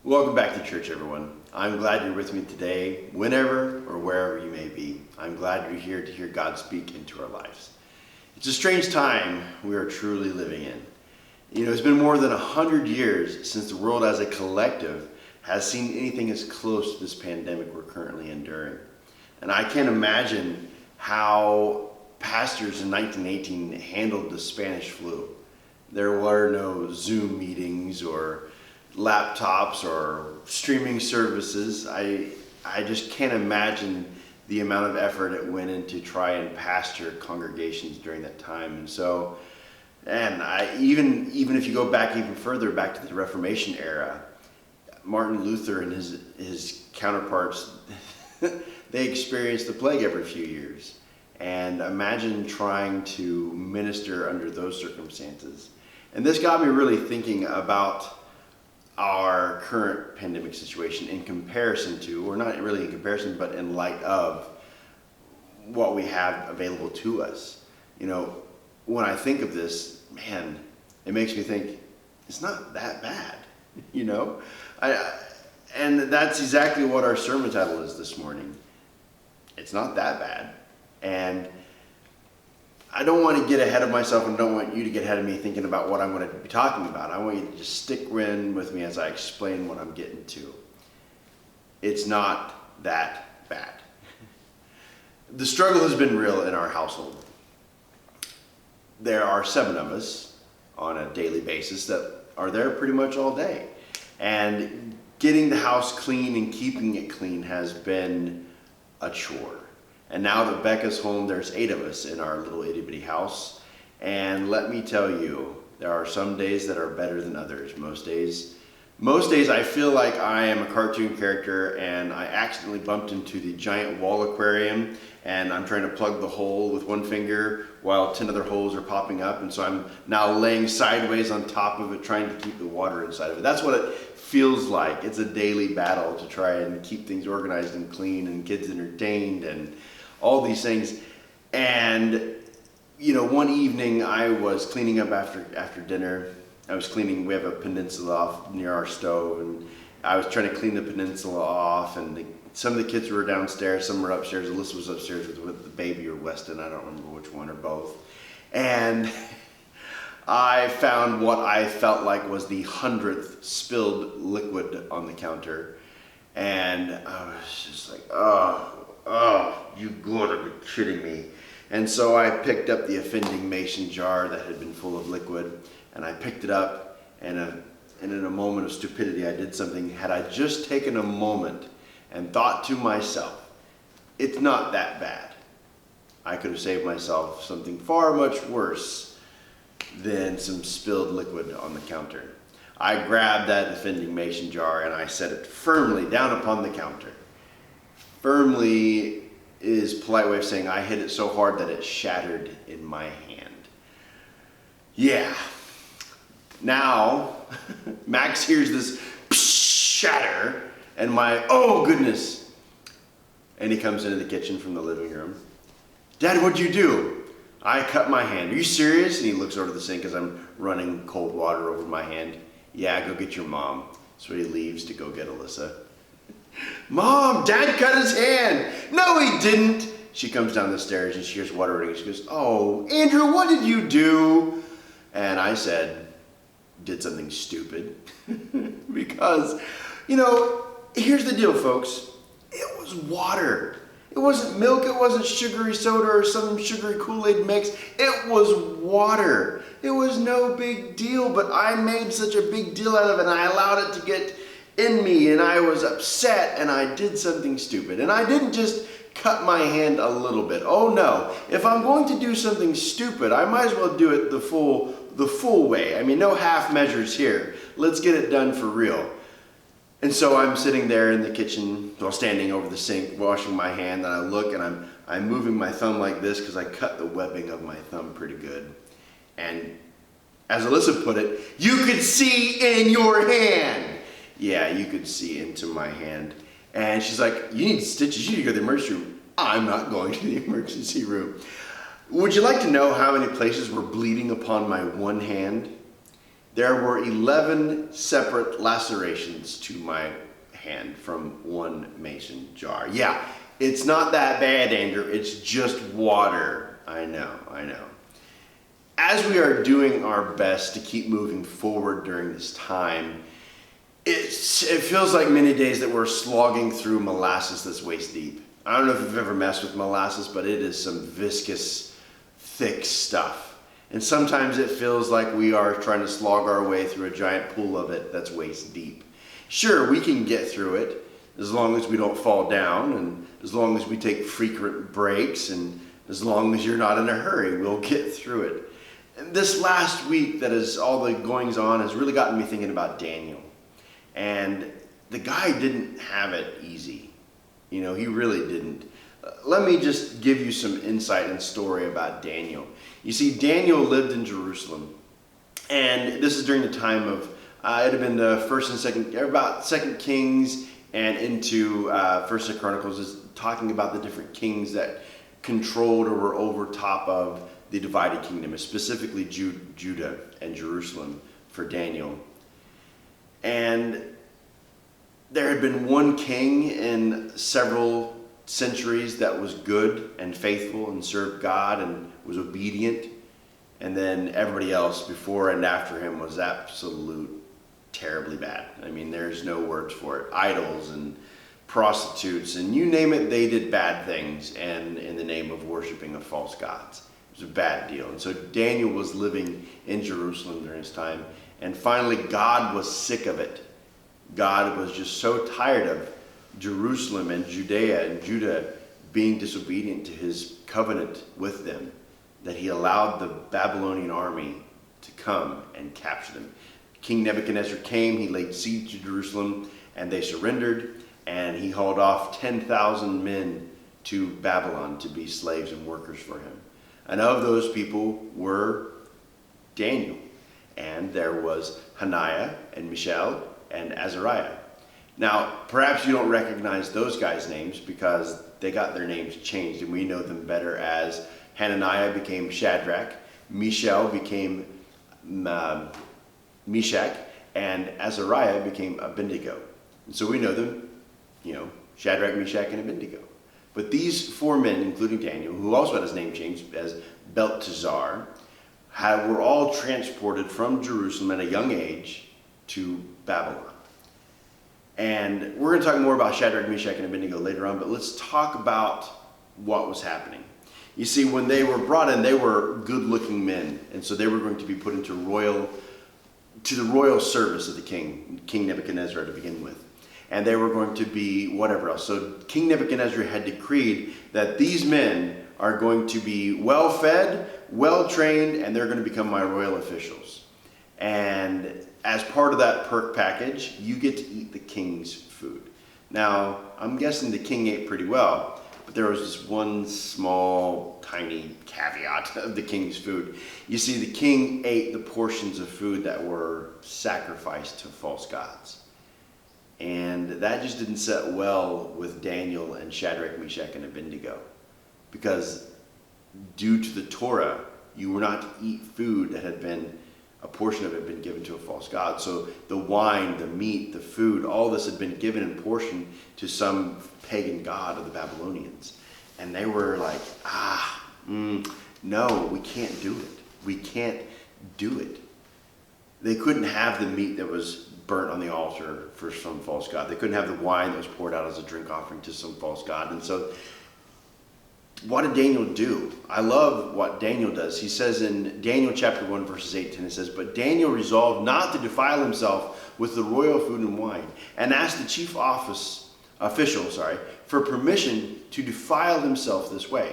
Welcome back to church, everyone. I'm glad you're with me today, whenever or wherever you may be. I'm glad you're here to hear God speak into our lives. It's a strange time we are truly living in. It's been more than 100 years since the world as a collective has seen anything as close to this pandemic we're currently enduring. And I can't imagine how pastors in 1918 handled the Spanish flu. There were no Zoom meetings or laptops or streaming services. I just can't imagine the amount of effort it went into try and pastor congregations during that time. Even if you go back even further, back to the Reformation era, Martin Luther and his counterparts, they experienced the plague every few years. And imagine trying to minister under those circumstances. And this got me really thinking about our current pandemic situation in comparison to, or not really in comparison, but in light of what we have available to us. When I think of this, man, it makes me think it's not that bad, and that's exactly what our sermon title is this morning. It's not that bad. And I don't want to get ahead of myself and don't want you to get ahead of me thinking about what I'm going to be talking about. I want you to just stick in with me as I explain what I'm getting to. It's not that bad. The struggle has been real in our household. There are 7 of us on a daily basis that are there pretty much all day. And getting the house clean and keeping it clean has been a chore. And now that Becca's home, there's 8 of us in our little itty bitty house. And let me tell you, there are some days that are better than others. Most days I feel like I am a cartoon character and I accidentally bumped into the giant wall aquarium and I'm trying to plug the hole with one finger while 10 other holes are popping up. And so I'm now laying sideways on top of it, trying to keep the water inside of it. That's what it feels like. It's a daily battle to try and keep things organized and clean and kids entertained and all these things. And one evening I was cleaning up after dinner. We have a peninsula off near our stove, and I was trying to clean the peninsula off, and some of the kids were downstairs, some were upstairs. Alyssa was upstairs with the baby or Weston, I don't remember which one, or both. And I found what I felt like was the 100th spilled liquid on the counter. And I was just like, oh, you gotta be kidding me. And so I picked up the offending mason jar that had been full of liquid, and I picked it up, and in a moment of stupidity, I did something. Had I just taken a moment and thought to myself, it's not that bad, I could have saved myself something far much worse than some spilled liquid on the counter. I grabbed that offending mason jar and I set it firmly down upon the counter. Firmly is a polite way of saying I hit it so hard that it shattered in my hand. Yeah. Now, Max hears this shatter and oh goodness. And he comes into the kitchen from the living room. Dad, what'd you do? I cut my hand. Are you serious? And he looks over the sink as I'm running cold water over my hand. Yeah, go get your mom. So he leaves to go get Alyssa. Mom, Dad cut his hand. No, he didn't. She comes down the stairs and she hears water running. She goes, oh, Andrew, what did you do? And I said, did something stupid. Because, here's the deal, folks. It was water. It wasn't milk. It wasn't sugary soda or some sugary Kool-Aid mix. It was water. It was no big deal, but I made such a big deal out of it and I allowed it to get in me, and I was upset, and I did something stupid. And I didn't just cut my hand a little bit. Oh no, if I'm going to do something stupid, I might as well do it the full way. I mean, no half measures here. Let's get it done for real. And so I'm sitting there in the kitchen, standing over the sink, washing my hand, and I look, and I'm moving my thumb like this because I cut the webbing of my thumb pretty good. And as Alyssa put it, you could see in your hand. Yeah, you could see into my hand. And she's like, you need stitches, you need to go to the emergency room. I'm not going to the emergency room. Would you like to know how many places were bleeding upon my one hand? There were 11 separate lacerations to my hand from one mason jar. Yeah, it's not that bad, Andrew. It's just water. I know. As we are doing our best to keep moving forward during this time, it feels like many days that we're slogging through molasses that's waist deep. I don't know if you've ever messed with molasses, but it is some viscous, thick stuff. And sometimes it feels like we are trying to slog our way through a giant pool of it that's waist deep. Sure, we can get through it as long as we don't fall down, and as long as we take frequent breaks, and as long as you're not in a hurry, we'll get through it. And this last week that is all the goings on has really gotten me thinking about Daniel. And the guy didn't have it easy. He really didn't. Let me just give you some insight and story about Daniel. You see, Daniel lived in Jerusalem, and this is during the time of, it had been the first and second, about Second Kings and into First of Chronicles, is talking about the different kings that controlled or were over top of the divided kingdom, specifically Judah and Jerusalem for Daniel. And there had been one king in several centuries that was good and faithful and served God and was obedient, and then everybody else before and after him was terribly bad. I mean, there's no words for it. Idols and prostitutes and you name it, they did bad things, and in the name of worshiping of false gods. It was a bad deal. And so Daniel was living in Jerusalem during his time, and finally God was sick of it. God was just so tired of Jerusalem and Judea and Judah being disobedient to his covenant with them, that he allowed the Babylonian army to come and capture them. King Nebuchadnezzar came, he laid siege to Jerusalem, and they surrendered, and he hauled off 10,000 men to Babylon to be slaves and workers for him. And of those people were Daniel, and there was Hananiah and Mishael and Azariah. Now, perhaps you don't recognize those guys' names because they got their names changed, and we know them better as Hananiah became Shadrach, Mishael became Meshach, and Azariah became Abednego. And so we know them, Shadrach, Meshach, and Abednego. But these four men, including Daniel, who also had his name changed as Belteshazzar, were all transported from Jerusalem at a young age to Babylon. And we're going to talk more about Shadrach, Meshach, and Abednego later on, but let's talk about what was happening. You see, when they were brought in, they were good-looking men, and so they were going to be put into the royal service of the king, King Nebuchadnezzar to begin with. And they were going to be whatever else. So King Nebuchadnezzar had decreed that these men are going to be well-fed, well-trained, and they're going to become my royal officials. And as part of that perk package, you get to eat the king's food. Now, I'm guessing the king ate pretty well, but there was this one small, tiny caveat of the king's food. You see, the king ate the portions of food that were sacrificed to false gods. And that just didn't set well with Daniel and Shadrach, Meshach, and Abednego. Because due to the Torah, you were not to eat food that had been, a portion of it had been given to a false god. So the wine, the meat, the food, all this had been given in portion to some pagan god of the Babylonians. And they were like, no, we can't do it. We can't do it. They couldn't have the meat that was burnt on the altar for some false god. They couldn't have the wine that was poured out as a drink offering to some false god. And so what did Daniel do? I love what Daniel does. He says in Daniel chapter 1, verses 8 and 10, it says, "But Daniel resolved not to defile himself with the royal food and wine, and asked the chief official for permission to defile himself this way.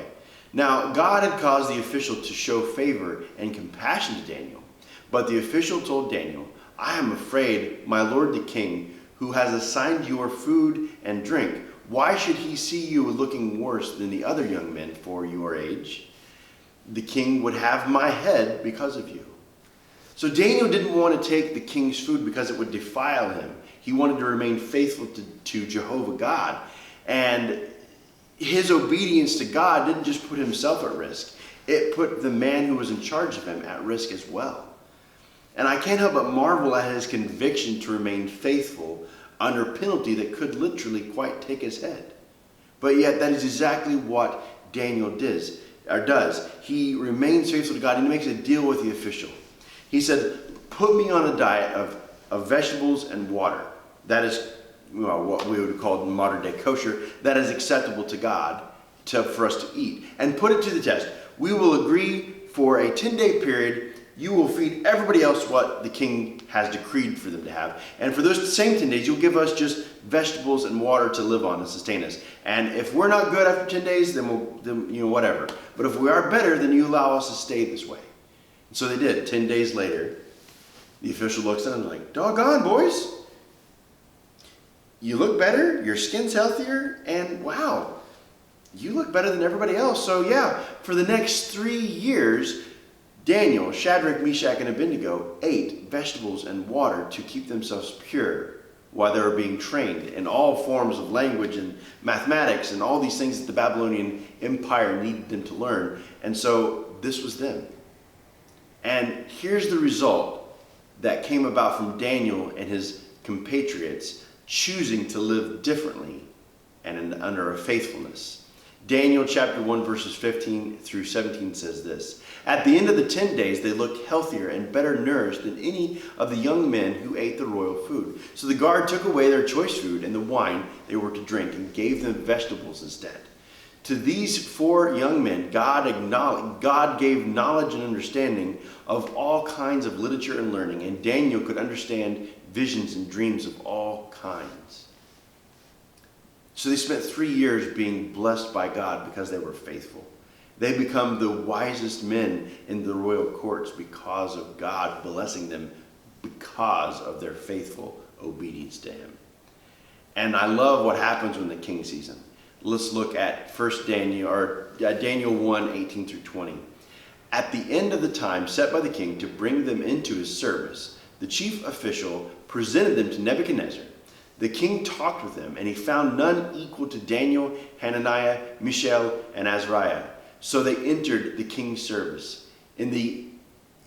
Now, God had caused the official to show favor and compassion to Daniel. But the official told Daniel, 'I am afraid, my lord the king, who has assigned your food and drink. Why should he see you looking worse than the other young men for your age? The king would have my head because of you.'" So Daniel didn't want to take the king's food because it would defile him. He wanted to remain faithful to Jehovah God. And his obedience to God didn't just put himself at risk. It put the man who was in charge of him at risk as well. And I can't help but marvel at his conviction to remain faithful under penalty that could literally quite take his head. But yet that is exactly what Daniel does. He remains faithful to God, and he makes a deal with the official. He said, put me on a diet of vegetables and water. That is what we would call modern day kosher. That is acceptable to God for us to eat. And put it to the test. We will agree for a 10-day period. You will feed everybody else what the king has decreed for them to have. And for those same 10 days, you'll give us just vegetables and water to live on and sustain us. And if we're not good after 10 days, then whatever. But if we are better, then you allow us to stay this way. And so they did. 10 days later, the official looks at them like, doggone, boys. You look better, your skin's healthier, and wow, you look better than everybody else. So yeah, for the next 3 years, Daniel, Shadrach, Meshach, and Abednego ate vegetables and water to keep themselves pure while they were being trained in all forms of language and mathematics and all these things that the Babylonian Empire needed them to learn. And so this was them. And here's the result that came about from Daniel and his compatriots choosing to live differently and under a faithfulness. Daniel chapter 1 verses 15 through 17 says this. At the end of the 10 days, they looked healthier and better nourished than any of the young men who ate the royal food. So the guard took away their choice food and the wine they were to drink and gave them vegetables instead. To these 4 young men, God gave knowledge and understanding of all kinds of literature and learning, and Daniel could understand visions and dreams of all kinds. So they spent 3 years being blessed by God because they were faithful. They become the wisest men in the royal courts because of God blessing them because of their faithful obedience to him. And I love what happens when the king sees them. Let's look at Daniel 1, 18 through 20. At the end of the time set by the king to bring them into his service, the chief official presented them to Nebuchadnezzar. The king talked with them, and he found none equal to Daniel, Hananiah, Mishael, and Azariah. So they entered the king's service. In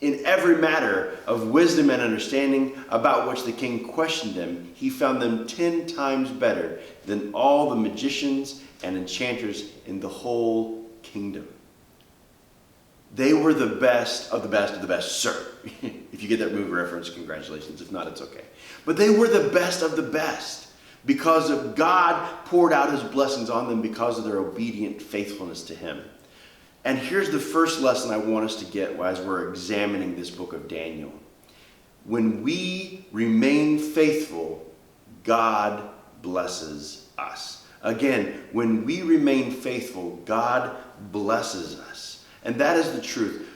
every matter of wisdom and understanding about which the king questioned them, he found them 10 times better than all the magicians and enchanters in the whole kingdom. They were the best of the best of the best, sir. If you get that movie reference, congratulations. If not, it's okay. But they were the best of the best because of God poured out his blessings on them because of their obedient faithfulness to him. And here's the first lesson I want us to get as we're examining this book of Daniel. When we remain faithful, God blesses us. Again, when we remain faithful, God blesses us. And that is the truth.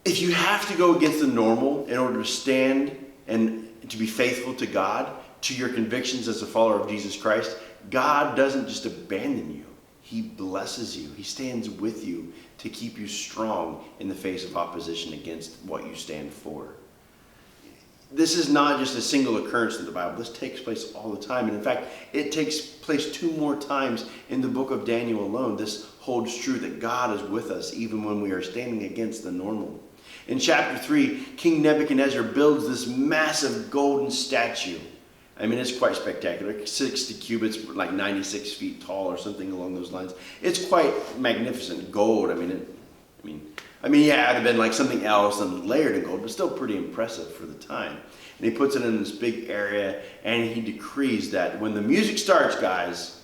If you have to go against the normal in order to stand and to be faithful to God, to your convictions as a follower of Jesus Christ, God doesn't just abandon you. He blesses you. He stands with you to keep you strong in the face of opposition against what you stand for. This is not just a single occurrence in the Bible. This takes place all the time. And in fact, it takes place 2 more times in the book of Daniel alone. This holds true that God is with us even when we are standing against the normal. In chapter 3, King Nebuchadnezzar builds this massive golden statue. I mean, it's quite spectacular. 60 cubits, like 96 feet tall or something along those lines. It's quite magnificent. Gold, yeah, it would have been like something else and layered in gold, but still pretty impressive for the time. And he puts it in this big area, and he decrees that when the music starts, guys,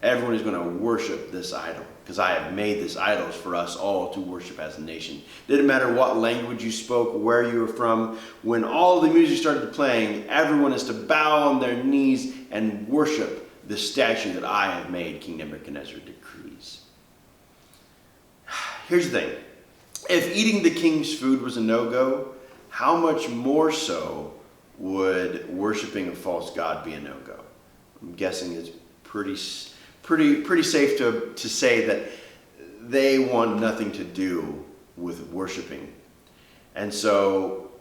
everyone is going to worship this idol, because I have made this idol for us all to worship as a nation. Didn't matter what language you spoke, where you were from. When all the music started playing, everyone is to bow on their knees and worship the statue that I have made, King Nebuchadnezzar decrees. Here's the thing. If eating the king's food was a no-go, how much more so would worshiping a false god be a no-go? I'm guessing it's pretty safe to say that they want nothing to do with worshiping. And so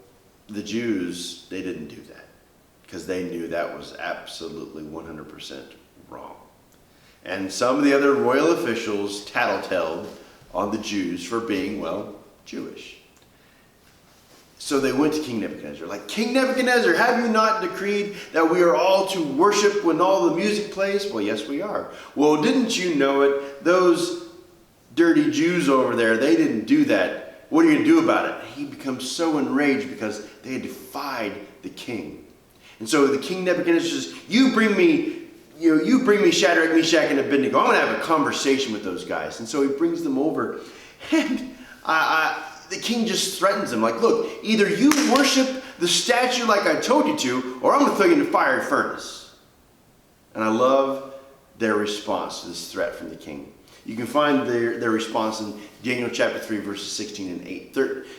the Jews, they didn't do that because they knew that was absolutely 100% wrong. And some of the other royal officials tattletailed on the Jews for being, well, Jewish. So they went to King Nebuchadnezzar, like, King Nebuchadnezzar, have you not decreed that we are all to worship when all the music plays? Well, yes, we are. Well, didn't you know it? Those dirty Jews over there, they didn't do that. What are you going to do about it? He becomes so enraged because they had defied the king. And so the King Nebuchadnezzar says, you bring me Shadrach, Meshach, and Abednego. I'm going to have a conversation with those guys. And so he brings them over, and the king just threatens them, like, look, either you worship the statue like I told you to, or I'm going to throw you in the fiery furnace. And I love their response to this threat from the king. You can find their response in Daniel chapter 3, verses 16,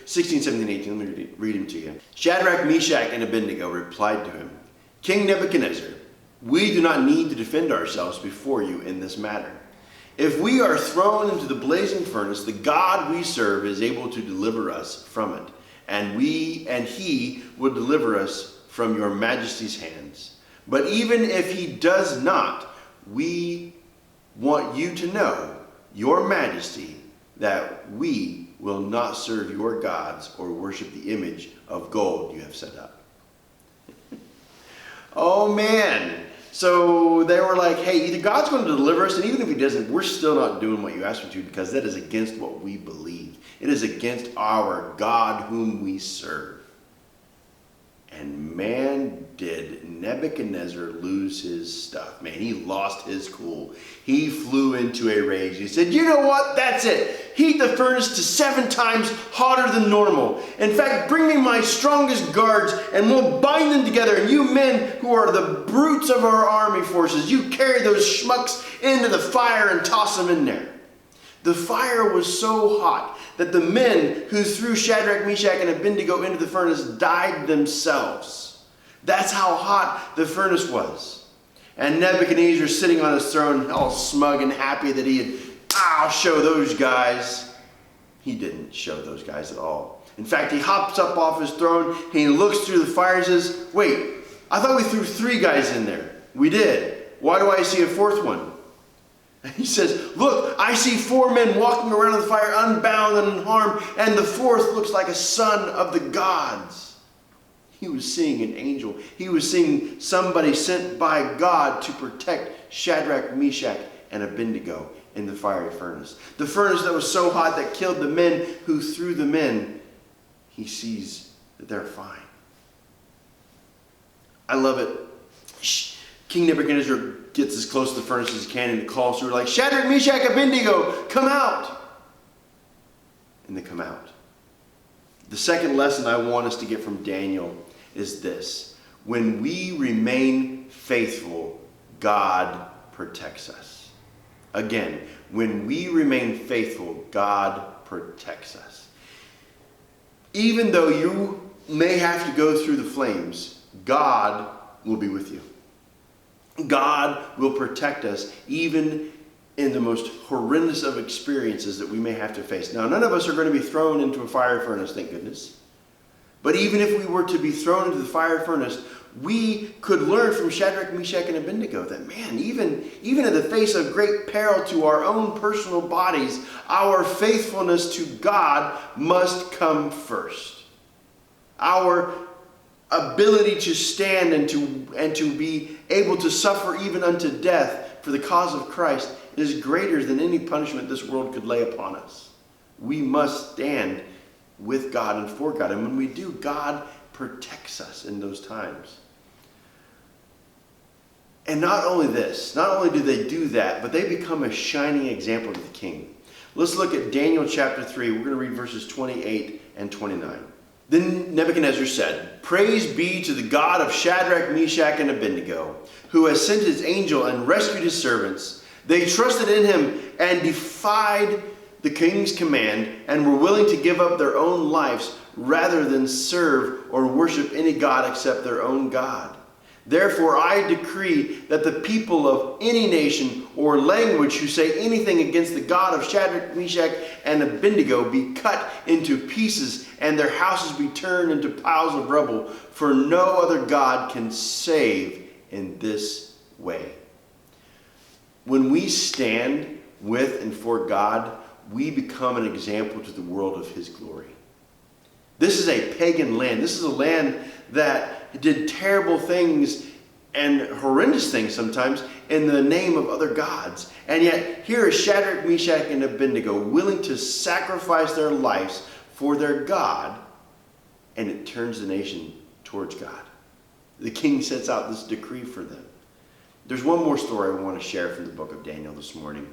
17, 18. Let me read them to you. Shadrach, Meshach, and Abednego replied to him, King Nebuchadnezzar, we do not need to defend ourselves before you in this matter. If we are thrown into the blazing furnace, the God we serve is able to deliver us from it, and he will deliver us from your majesty's hands. But even if he does not, we want you to know, your majesty, that we will not serve your gods or worship the image of gold you have set up. Oh man. So they were like, hey, either God's going to deliver us, and even if he doesn't, we're still not doing what you asked us to, because that is against what we believe. It is against our God whom we serve. And man, did Nebuchadnezzar lose his stuff. Man, he lost his cool. He flew into a rage. He said, you know what? That's it. Heat the furnace to 7 times hotter than normal. In fact, bring me my strongest guards, and we'll bind them together. And you men who are the brutes of our army forces, you carry those schmucks into the fire and toss them in there. The fire was so hot that the men who threw Shadrach, Meshach, and Abednego into the furnace died themselves. That's how hot the furnace was. And Nebuchadnezzar, sitting on his throne, all smug and happy that he had, I'll show those guys. He didn't show those guys at all. In fact, he hops up off his throne, and he looks through the fire and says, wait, I thought we threw 3 guys in there. We did. Why do I see a 4th one? He says, look, I see 4 men walking around in the fire unbound and unharmed, and the 4th looks like a son of the gods. He was seeing an angel. He was seeing somebody sent by God to protect Shadrach, Meshach, and Abednego in the fiery furnace. The furnace that was so hot that killed the men who threw them in. He sees that they're fine. I love it. King Nebuchadnezzar gets as close to the furnace as he can, and calls through like, Shadrach, Meshach, Abednego, come out. And they come out. The second lesson I want us to get from Daniel is this. When we remain faithful, God protects us. Again, when we remain faithful, God protects us. Even though you may have to go through the flames, God will be with you. God will protect us even in the most horrendous of experiences that we may have to face. Now, none of us are going to be thrown into a fire furnace, thank goodness. But even if we were to be thrown into the fire furnace, we could learn from Shadrach, Meshach, and Abednego that, man, even in the face of great peril to our own personal bodies, our faithfulness to God must come first. Our ability to stand and to be able to suffer even unto death for the cause of Christ is greater than any punishment this world could lay upon us. We must stand with God and for God. And when we do, God protects us in those times. And not only do they do that, but they become a shining example to the king. Let's look at Daniel chapter 3. We're going to read verses 28 and 29. Then Nebuchadnezzar said, Praise be to the God of Shadrach, Meshach, and Abednego, who has sent his angel and rescued his servants. They trusted in him and defied the king's command and were willing to give up their own lives rather than serve or worship any god except their own God. Therefore I decree that the people of any nation or language who say anything against the God of Shadrach, Meshach, and Abednego be cut into pieces and their houses be turned into piles of rubble, for no other God can save in this way. When we stand with and for God, we become an example to the world of his glory. This is a pagan land. This is a land that did terrible things and horrendous things sometimes in the name of other gods. And yet here is Shadrach, Meshach, and Abednego willing to sacrifice their lives for their God, and it turns the nation towards God. The king sets out this decree for them. There's one more story I want to share from the book of Daniel this morning.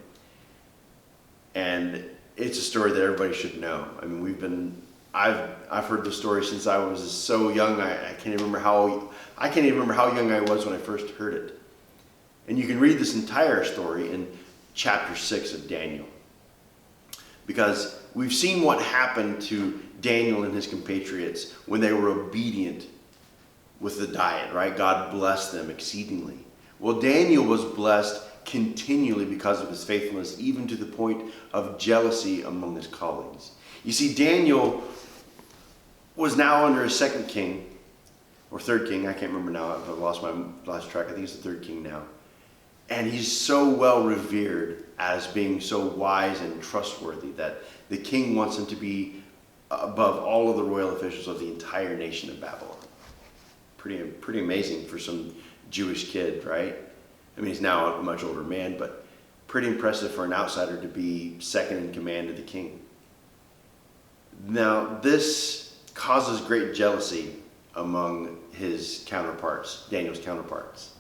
And it's a story that everybody should know. I mean, I've heard the story since I was so young. I can't even remember how young I was when I first heard it. And you can read this entire story in chapter 6 of Daniel. Because we've seen what happened to Daniel and his compatriots when they were obedient with the diet, right? God blessed them exceedingly. Well, Daniel was blessed continually because of his faithfulness, even to the point of jealousy among his colleagues. You see, Daniel was now under a second king, or third king, I can't remember now, I've lost track, I think it's the third king now. And he's so well revered as being so wise and trustworthy that the king wants him to be above all of the royal officials of the entire nation of Babylon. Pretty amazing for some Jewish kid, right? I mean, he's now a much older man, but pretty impressive for an outsider to be second in command to the king. Now, this causes great jealousy among his counterparts, Daniel's counterparts.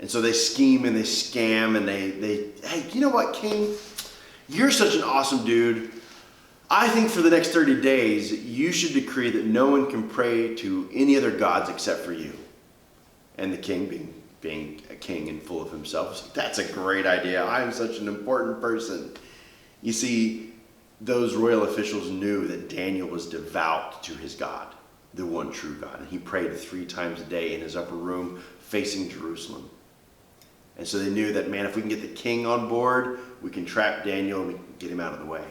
And so they scheme and they scam and they hey, you know what, king? You're such an awesome dude. I think for the next 30 days, you should decree that no one can pray to any other gods except for you. And the king, being a king and full of himself, was like, that's a great idea. I'm such an important person. You see, those royal officials knew that Daniel was devout to his God, the one true God. And he prayed 3 times a day in his upper room facing Jerusalem. And so they knew that, man, if we can get the king on board, we can trap Daniel and we can get him out of the way.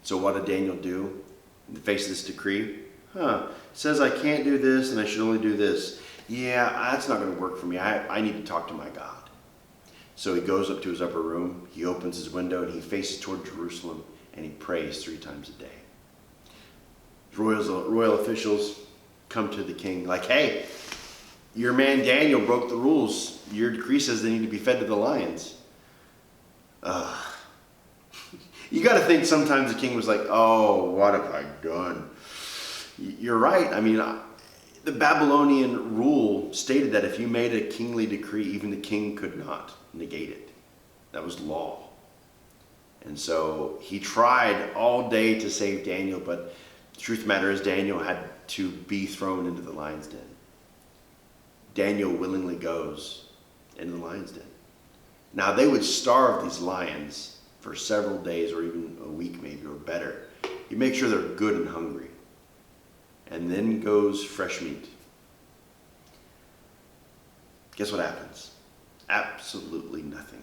So what did Daniel do in the face of this decree? It says I can't do this and I should only do this. Yeah, that's not going to work for me. I need to talk to my God. So he goes up to his upper room, he opens his window, and he faces toward Jerusalem, and he prays 3 times a day. Royal officials come to the king like, hey, your man Daniel broke the rules. Your decree says they need to be fed to the lions. You got to think sometimes the king was like, oh, what have I done? You're right. I mean, the Babylonian rule stated that if you made a kingly decree, even the king could not negate it. That was law. And so he tried all day to save Daniel, but the truth of the matter is Daniel had to be thrown into the lion's den. Daniel willingly goes into the lion's den. Now they would starve these lions for several days or even a week maybe, or better. You make sure they're good and hungry. And then goes fresh meat. Guess what happens? Absolutely nothing.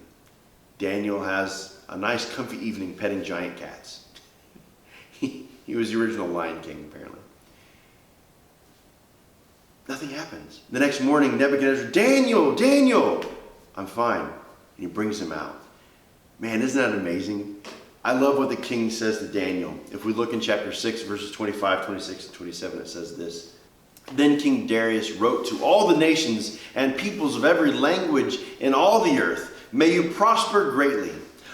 Daniel has a nice comfy evening petting giant cats. He was the original Lion King, apparently. Nothing happens. The next morning, Nebuchadnezzar, Daniel, I'm fine. And he brings him out. Man, isn't that amazing? I love what the king says to Daniel. If we look in chapter 6, verses 25, 26, and 27, it says this. Then King Darius wrote to all the nations and peoples of every language in all the earth, may you prosper greatly.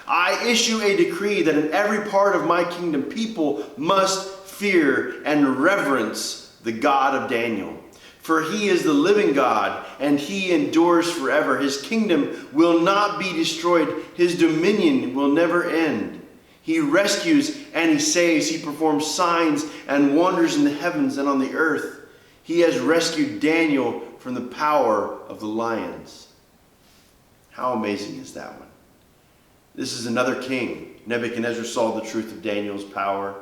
I issue a decree that in every part of my kingdom people must fear and reverence the God of Daniel. For he is the living God, and he endures forever. His kingdom will not be destroyed. His dominion will never end. He rescues and he saves. He performs signs and wonders in the heavens and on the earth. He has rescued Daniel from the power of the lions. How amazing is that one? This is another king. Nebuchadnezzar saw the truth of Daniel's power.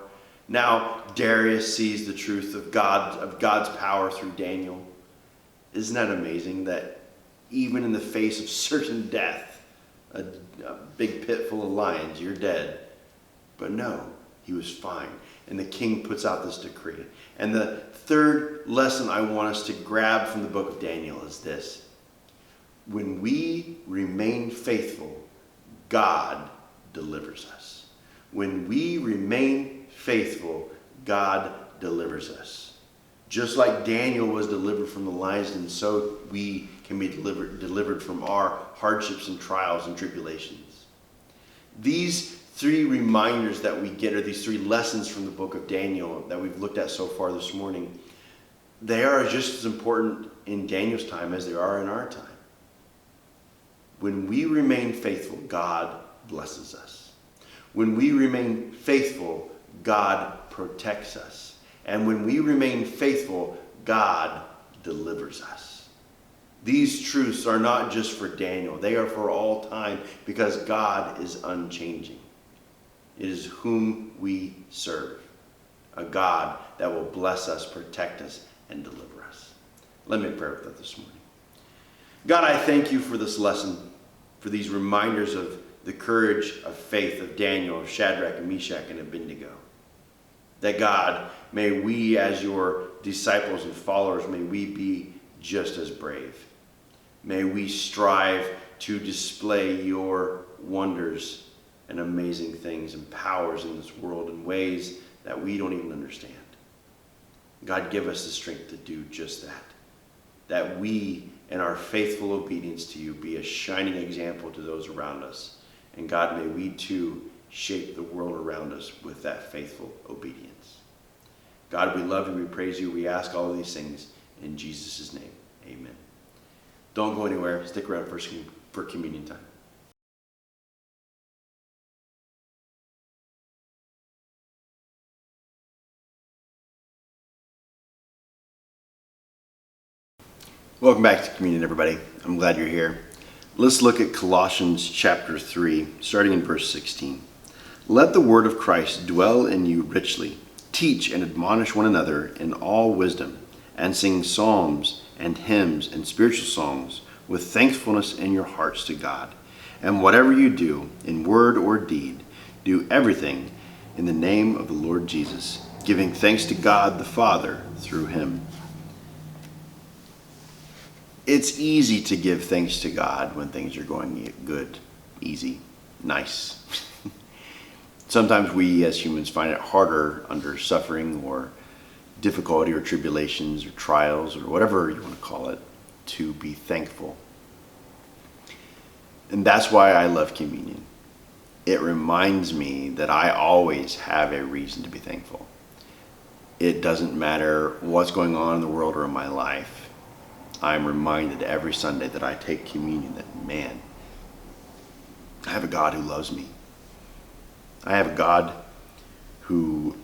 Now Darius sees the truth of God's power through Daniel. Isn't that amazing that even in the face of certain death, a big pit full of lions, you're dead. But no, he was fine. And the king puts out this decree. And the third lesson I want us to grab from the book of Daniel is this. When we remain faithful, God delivers us. When we remain faithful, God delivers us. Just like Daniel was delivered from the lions, and so we can be delivered from our hardships and trials and tribulations. These three reminders that we get, or these three lessons from the book of Daniel that we've looked at so far this morning, they are just as important in Daniel's time as they are in our time. When we remain faithful, God blesses us. When we remain faithful, God protects us. And when we remain faithful, God delivers us. These truths are not just for Daniel. They are for all time because God is unchanging. It is whom we serve, a God that will bless us, protect us, and deliver us. Let me pray with that this morning. God, I thank you for this lesson, for these reminders of the courage of faith of Daniel, of Shadrach and Meshach and Abednego. That God, may we as your disciples and followers, may we be just as brave. May we strive to display your wonders and amazing things and powers in this world in ways that we don't even understand. God, give us the strength to do just that. That we, in our faithful obedience to you, be a shining example to those around us. And God, may we too shape the world around us with that faithful obedience. God, we love you, we praise you, we ask all of these things in Jesus' name. Amen. Don't go anywhere. Stick around for communion time. Welcome back to communion, everybody. I'm glad you're here. Let's look at Colossians chapter 3, starting in verse 16. Let the word of Christ dwell in you richly. Teach and admonish one another in all wisdom, and sing psalms and hymns and spiritual songs with thankfulness in your hearts to God. And whatever you do, in word or deed, do everything in the name of the Lord Jesus, giving thanks to God the Father through him. It's easy to give thanks to God when things are going good, easy, nice. Sometimes we as humans find it harder under suffering or difficulty or tribulations or trials or whatever you want to call it to be thankful. And that's why I love communion. It reminds me that I always have a reason to be thankful. It doesn't matter what's going on in the world or in my life. I'm reminded every Sunday that I take communion that, man, I have a God who loves me. I have a God who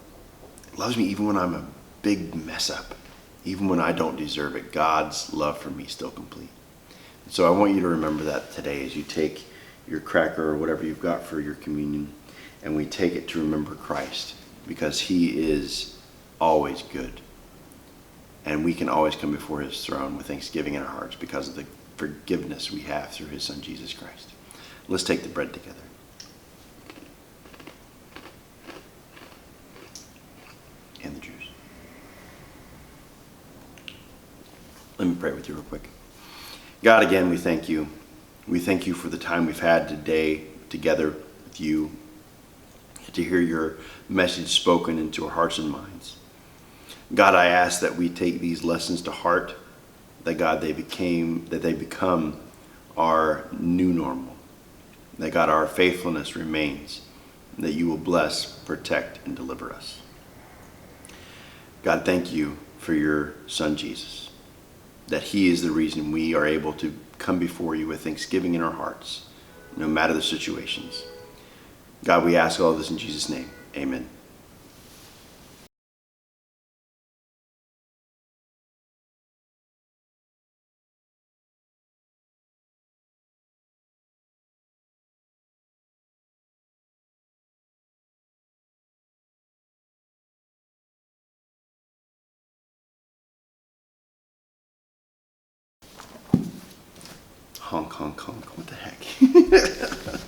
loves me even when I'm a big mess up. Even when I don't deserve it, God's love for me is still complete. So I want you to remember that today as you take your cracker or whatever you've got for your communion, and we take it to remember Christ, because he is always good. And we can always come before his throne with thanksgiving in our hearts because of the forgiveness we have through his son, Jesus Christ. Let's take the bread together. And the juice. Let me pray with you real quick. God, again, we thank you. We thank you for the time we've had today together with you to hear your message spoken into our hearts and minds. God, I ask that we take these lessons to heart, that God, they become our new normal, that God, our faithfulness remains, that you will bless, protect, and deliver us. God, thank you for your son, Jesus, that he is the reason we are able to come before you with thanksgiving in our hearts, no matter the situations. God, we ask all this in Jesus' name. Amen. Honk, honk, honk. What the heck?